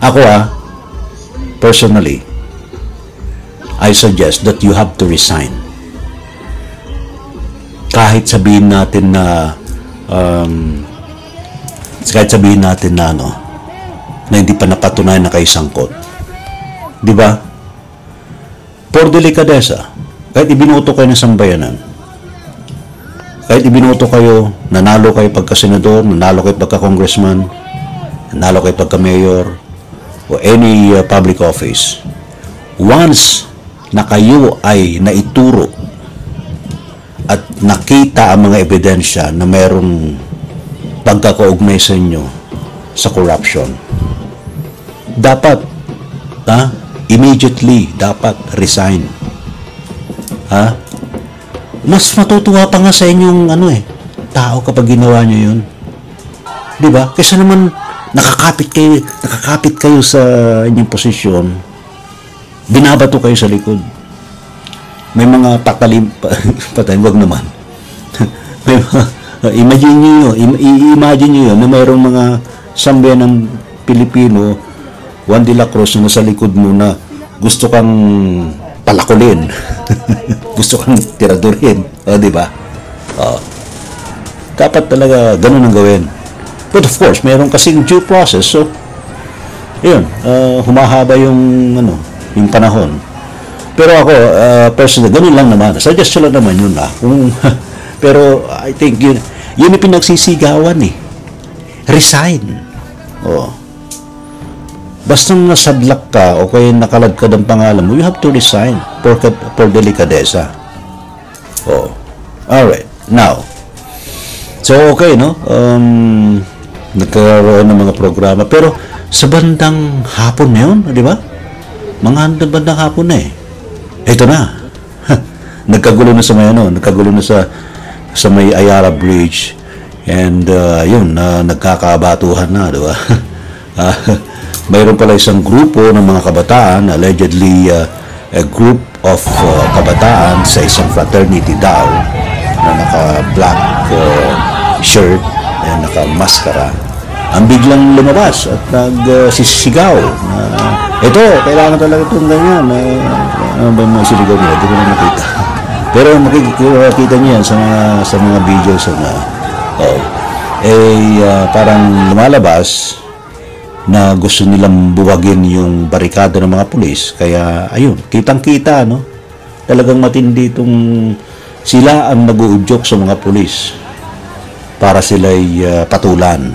Ako personally, I suggest that you have to resign. Kahit sabihin natin na na hindi pa napatunayan na kayo sangkot. Di ba? Por delikadesa, kahit ibinoto kayo ng sambayanan, kahit ibinoto kayo, nanalo kayo pagka-senador, nanalo kayo pagka-congressman, nanalo kayo pagka-mayor, o any public office, once na kayo ay naituro at nakita ang mga ebidensya na mayroong pagkakaugnay sa inyo sa corruption, dapat immediately dapat resign. Mas matutuwa pa nga sa inyong tao kapag ginawa nyo yun, di ba? Kaysa naman nakakapit kayo sa inyong posisyon, binabato kayo sa likod. May mga wag naman. May mga, imagine nyo yun na mayroong mga sambayan ng Pilipino, Juan de la Cruz, na nasa likod mo na gusto kang palakulin. Gusto kang tiradurin. Di ba? Dapat talaga ganun ang gawin. But of course, mayroong kasing due process. So, yun, humahaba yung panahon. Pero ako, personally, ganun lang naman. Suggestion lang naman yun pero I think yun yung pinagsisigawan Resign. Basta nasadlak ka o kaya nakalagkad ang pangalan mo, you have to resign for delikadesa. Alright. Now, so okay, no? Nagkaroon ng mga programa. Pero sa bandang hapon na yun, di ba? Mga bandang hapon na ito na. Nagkagulo na sa sa may Ayala Bridge. And yun, nagkakabatuhan na, di ba? Mayroon pala isang grupo ng mga kabataan, allegedly a group of kabataan sa isang fraternity daw na naka-black shirt and naka-maskara. Ang biglang lumabas at nagsisigaw ito, kailangan talaga itong ganyan. Ano ba yung mga siligaw nila? Hindi ko na nakita. Pero makikita niyo yan sa mga videos parang lumalabas na gusto nilang buwagin yung barikada ng mga pulis. Kaya, ayun, kitang-kita, no? Talagang matindi itong sila ang nag-uudyok sa mga pulis para sila'y patulan.